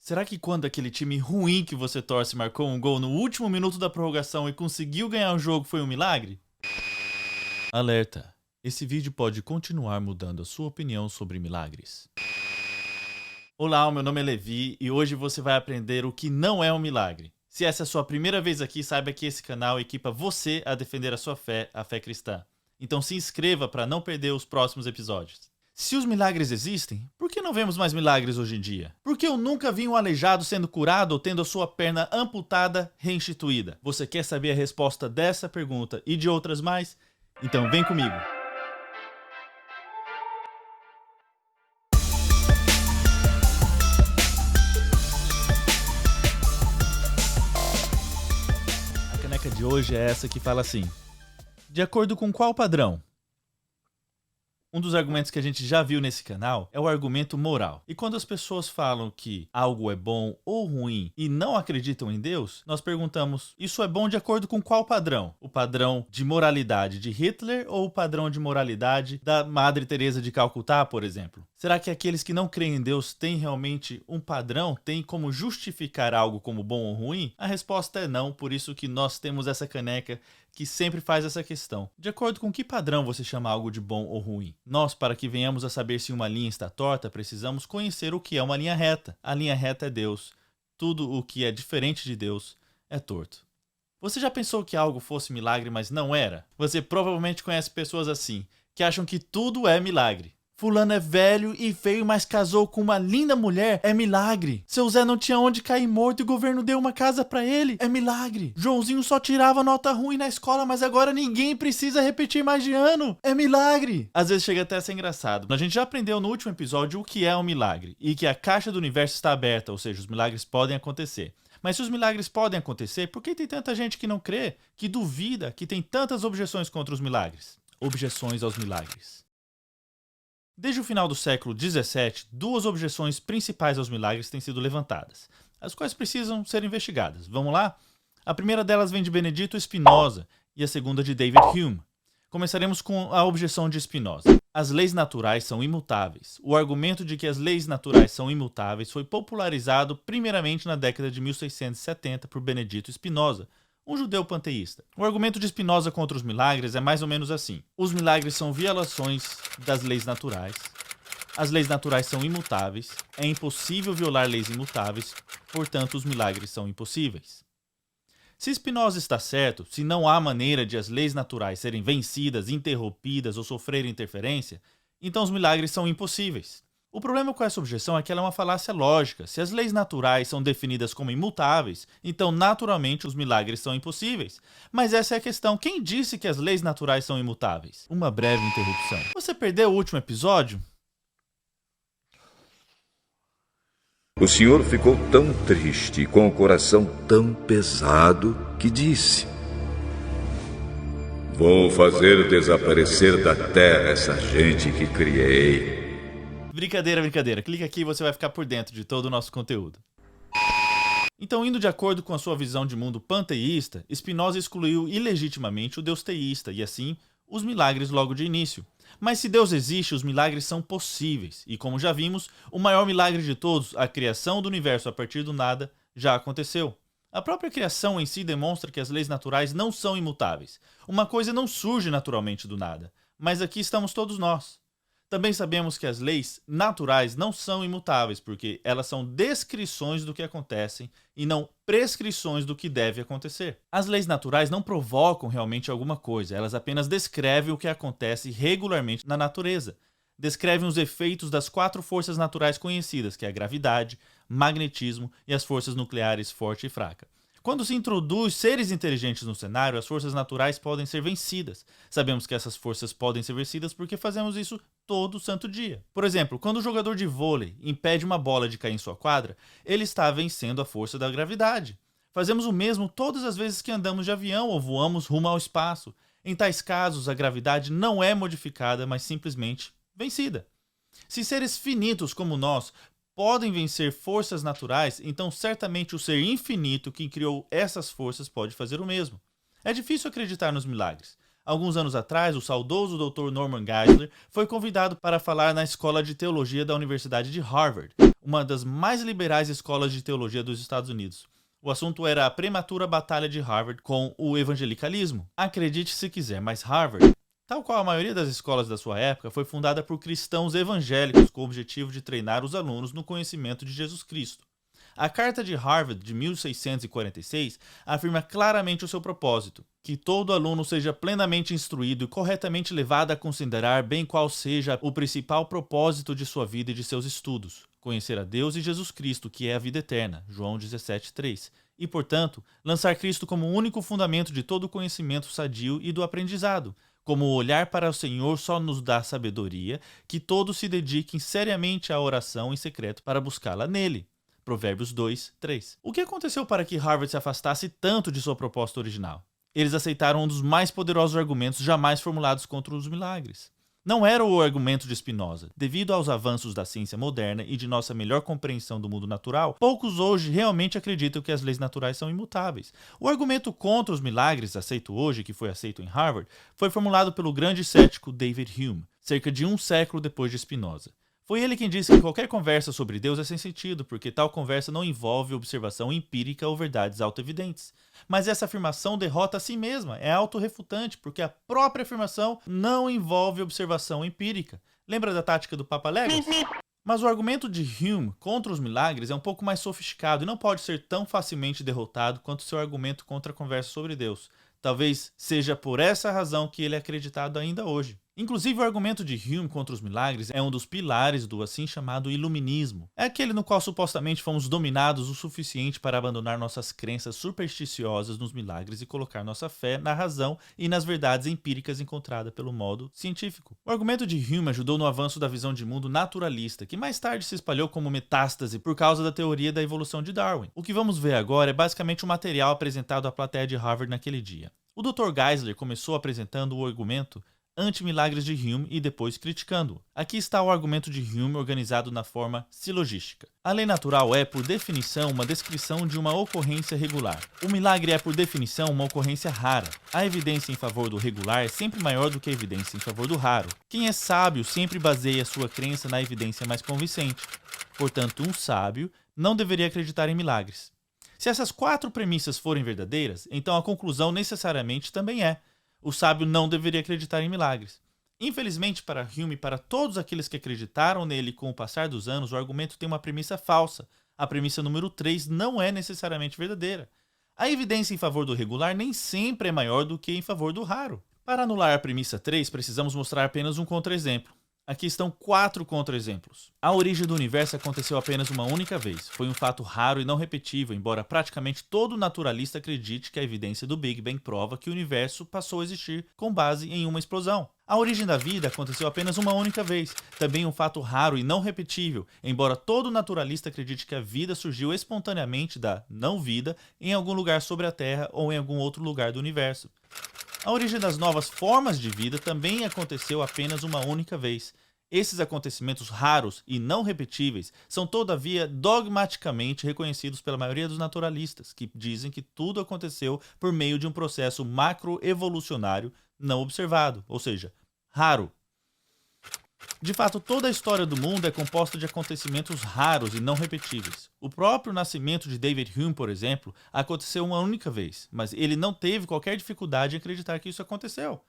Será que quando aquele time ruim que você torce marcou um gol no último minuto da prorrogação e conseguiu ganhar o jogo foi um milagre? Alerta! Esse vídeo pode continuar mudando a sua opinião sobre milagres. Olá, meu nome é Levi e hoje você vai aprender o que não é um milagre. Se essa é a sua primeira vez aqui, saiba que esse canal equipa você a defender a sua fé, a fé cristã. Então se inscreva para não perder os próximos episódios. Se os milagres existem, por que não vemos mais milagres hoje em dia? Por que eu nunca vi um aleijado sendo curado ou tendo a sua perna amputada reinstituída? Você quer saber a resposta dessa pergunta e de outras mais? Então vem comigo! A caneca de hoje é essa que fala assim: de acordo com qual padrão? Um dos argumentos que a gente já viu nesse canal é o argumento moral. E quando as pessoas falam que algo é bom ou ruim e não acreditam em Deus, nós perguntamos, isso é bom de acordo com qual padrão? O padrão de moralidade de Hitler ou o padrão de moralidade da Madre Teresa de Calcutá, por exemplo? Será que aqueles que não creem em Deus têm realmente um padrão? Têm como justificar algo como bom ou ruim? A resposta é não, por isso que nós temos essa caneca que sempre faz essa questão. De acordo com que padrão você chama algo de bom ou ruim? Nós, para que venhamos a saber se uma linha está torta, precisamos conhecer o que é uma linha reta. A linha reta é Deus. Tudo o que é diferente de Deus é torto. Você já pensou que algo fosse milagre, mas não era? Você provavelmente conhece pessoas assim, que acham que tudo é milagre. Fulano é velho e feio, mas casou com uma linda mulher, é milagre. Seu Zé não tinha onde cair morto e o governo deu uma casa pra ele, é milagre. Joãozinho só tirava nota ruim na escola, mas agora ninguém precisa repetir mais de ano, é milagre. Às vezes chega até a ser engraçado. A gente já aprendeu no último episódio o que é um milagre e que a caixa do universo está aberta, ou seja, os milagres podem acontecer. Mas se os milagres podem acontecer, por que tem tanta gente que não crê, que duvida, que tem tantas objeções contra os milagres? Objeções aos milagres. Desde o final do século XVII, duas objeções principais aos milagres têm sido levantadas, as quais precisam ser investigadas. Vamos lá? A primeira delas vem de Benedito Spinoza e a segunda de David Hume. Começaremos com a objeção de Spinoza. As leis naturais são imutáveis. O argumento de que as leis naturais são imutáveis foi popularizado primeiramente na década de 1670 por Benedito Spinoza, um judeu panteísta. O argumento de Spinoza contra os milagres é mais ou menos assim: os milagres são violações das leis naturais, as leis naturais são imutáveis, é impossível violar leis imutáveis, portanto os milagres são impossíveis. Se Spinoza está certo, se não há maneira de as leis naturais serem vencidas, interrompidas ou sofrerem interferência, então os milagres são impossíveis. O problema com essa objeção é que ela é uma falácia lógica. Se as leis naturais são definidas como imutáveis, então naturalmente os milagres são impossíveis. Mas essa é a questão. Quem disse que as leis naturais são imutáveis? Uma breve interrupção. Você perdeu o último episódio? O senhor ficou tão triste e com o coração tão pesado que disse: vou fazer desaparecer da terra essa gente que criei. Brincadeira, brincadeira. Clica aqui e você vai ficar por dentro de todo o nosso conteúdo. Então, indo de acordo com a sua visão de mundo panteísta, Spinoza excluiu ilegitimamente o Deus teísta e, assim, os milagres logo de início. Mas se Deus existe, os milagres são possíveis. E, como já vimos, o maior milagre de todos, a criação do universo a partir do nada, já aconteceu. A própria criação em si demonstra que as leis naturais não são imutáveis. Uma coisa não surge naturalmente do nada. Mas aqui estamos todos nós. Também sabemos que as leis naturais não são imutáveis, porque elas são descrições do que acontecem e não prescrições do que deve acontecer. As leis naturais não provocam realmente alguma coisa, elas apenas descrevem o que acontece regularmente na natureza. Descrevem os efeitos das 4 forças naturais conhecidas, que é a gravidade, magnetismo e as forças nucleares forte e fraca. Quando se introduz seres inteligentes no cenário, as forças naturais podem ser vencidas. Sabemos que essas forças podem ser vencidas porque fazemos isso todo santo dia. Por exemplo, quando o jogador de vôlei impede uma bola de cair em sua quadra, ele está vencendo a força da gravidade. Fazemos o mesmo todas as vezes que andamos de avião ou voamos rumo ao espaço. Em tais casos, a gravidade não é modificada, mas simplesmente vencida. Se seres finitos como nós podem vencer forças naturais, então certamente o ser infinito que criou essas forças pode fazer o mesmo. É difícil acreditar nos milagres. Alguns anos atrás, o saudoso Dr. Norman Geisler foi convidado para falar na Escola de Teologia da Universidade de Harvard. uma das mais liberais escolas de teologia dos Estados Unidos. O assunto era a prematura batalha de Harvard com o evangelicalismo. Acredite se quiser, mas Harvard, tal qual a maioria das escolas da sua época, foi fundada por cristãos evangélicos com o objetivo de treinar os alunos no conhecimento de Jesus Cristo. A Carta de Harvard de 1646 afirma claramente o seu propósito, que todo aluno seja plenamente instruído e corretamente levado a considerar bem qual seja o principal propósito de sua vida e de seus estudos, conhecer a Deus e Jesus Cristo, que é a vida eterna, João 17:3, e, portanto, lançar Cristo como o único fundamento de todo o conhecimento sadio e do aprendizado, como o olhar para o Senhor só nos dá sabedoria, que todos se dediquem seriamente à oração em secreto para buscá-la nele. Provérbios 2:3. O que aconteceu para que Harvard se afastasse tanto de sua proposta original? Eles aceitaram um dos mais poderosos argumentos jamais formulados contra os milagres. Não era o argumento de Spinoza. Devido aos avanços da ciência moderna e de nossa melhor compreensão do mundo natural, poucos hoje realmente acreditam que as leis naturais são imutáveis. O argumento contra os milagres, aceito hoje, que foi aceito em Harvard, foi formulado pelo grande cético David Hume, cerca de um século depois de Spinoza. Foi ele quem disse que qualquer conversa sobre Deus é sem sentido, porque tal conversa não envolve observação empírica ou verdades autoevidentes. Mas essa afirmação derrota a si mesma, é autorrefutante, porque a própria afirmação não envolve observação empírica. Lembra da tática do Papa Léguas? Mas o argumento de Hume contra os milagres é um pouco mais sofisticado e não pode ser tão facilmente derrotado quanto seu argumento contra a conversa sobre Deus. Talvez seja por essa razão que ele é acreditado ainda hoje. Inclusive, o argumento de Hume contra os milagres é um dos pilares do assim chamado iluminismo. É aquele no qual supostamente fomos dominados o suficiente para abandonar nossas crenças supersticiosas nos milagres e colocar nossa fé na razão e nas verdades empíricas encontradas pelo modo científico. O argumento de Hume ajudou no avanço da visão de mundo naturalista, que mais tarde se espalhou como metástase por causa da teoria da evolução de Darwin. O que vamos ver agora é basicamente o material apresentado à plateia de Harvard naquele dia. O Dr. Geisler começou apresentando o argumento anti-milagres de Hume e depois criticando-o. Aqui está o argumento de Hume organizado na forma silogística. A lei natural é, por definição, uma descrição de uma ocorrência regular. O milagre é, por definição, uma ocorrência rara. A evidência em favor do regular é sempre maior do que a evidência em favor do raro. Quem é sábio sempre baseia sua crença na evidência mais convincente. Portanto, um sábio não deveria acreditar em milagres. Se essas 4 premissas forem verdadeiras, então a conclusão necessariamente também é: o sábio não deveria acreditar em milagres. Infelizmente, para Hume e para todos aqueles que acreditaram nele com o passar dos anos, o argumento tem uma premissa falsa. A premissa número 3 não é necessariamente verdadeira. A evidência em favor do regular nem sempre é maior do que em favor do raro. Para anular a premissa 3, precisamos mostrar apenas um contra-exemplo. Aqui estão 4 contra-exemplos. A origem do universo aconteceu apenas uma única vez. Foi um fato raro e não repetível, embora praticamente todo naturalista acredite que a evidência do Big Bang prova que o universo passou a existir com base em uma explosão. A origem da vida aconteceu apenas uma única vez, também um fato raro e não repetível, embora todo naturalista acredite que a vida surgiu espontaneamente da não-vida em algum lugar sobre a Terra ou em algum outro lugar do universo. A origem das novas formas de vida também aconteceu apenas uma única vez. Esses acontecimentos raros e não repetíveis são, todavia, dogmaticamente reconhecidos pela maioria dos naturalistas, que dizem que tudo aconteceu por meio de um processo macroevolucionário não observado, ou seja, raro. De fato, toda a história do mundo é composta de acontecimentos raros e não repetíveis. O próprio nascimento de David Hume, por exemplo, aconteceu uma única vez, mas ele não teve qualquer dificuldade em acreditar que isso aconteceu.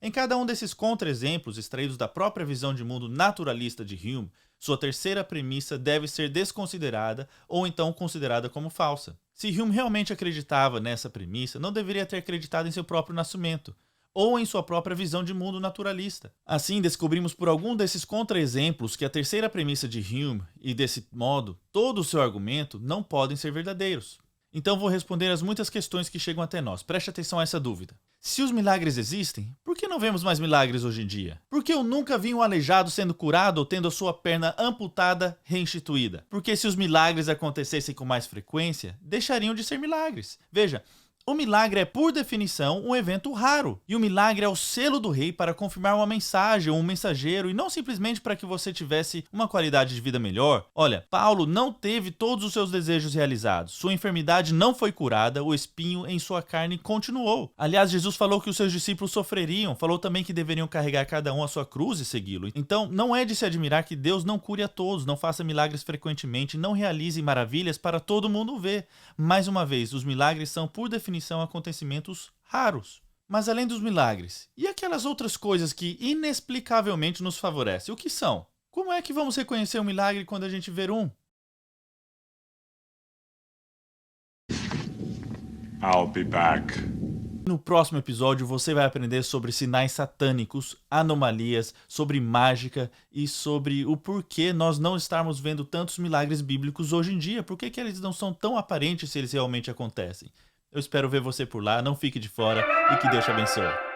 Em cada um desses contra-exemplos extraídos da própria visão de mundo naturalista de Hume, sua terceira premissa deve ser desconsiderada ou então considerada como falsa. Se Hume realmente acreditava nessa premissa, não deveria ter acreditado em seu próprio nascimento, ou em sua própria visão de mundo naturalista. Assim, descobrimos por algum desses contra-exemplos que a terceira premissa de Hume, e desse modo, todo o seu argumento, não podem ser verdadeiros. Então vou responder às muitas questões que chegam até nós. Preste atenção a essa dúvida. Se os milagres existem, por que não vemos mais milagres hoje em dia? Por que eu nunca vi um aleijado sendo curado ou tendo a sua perna amputada reinstituída? Porque se os milagres acontecessem com mais frequência, deixariam de ser milagres. Veja, O milagre é, por definição, um evento raro. E o milagre é o selo do rei para confirmar uma mensagem, um mensageiro, e não simplesmente para que você tivesse uma qualidade de vida melhor. Olha, Paulo não teve todos os seus desejos realizados. Sua enfermidade não foi curada, o espinho em sua carne continuou. Aliás, Jesus falou que os seus discípulos sofreriam, falou também que deveriam carregar cada um a sua cruz e segui-lo. Então, não é de se admirar que Deus não cure a todos, não faça milagres frequentemente, não realize maravilhas para todo mundo ver. Mais uma vez, os milagres são, por definição, acontecimentos raros. Mas além dos milagres, e aquelas outras coisas que inexplicavelmente nos favorecem, o que são? Como é que vamos reconhecer um milagre quando a gente ver um? I'll be back. No próximo episódio você vai aprender sobre sinais satânicos, anomalias, sobre mágica e sobre o porquê nós não estarmos vendo tantos milagres bíblicos hoje em dia. Por que eles não são tão aparentes se eles realmente acontecem? Eu espero ver você por lá, não fique de fora e que Deus te abençoe.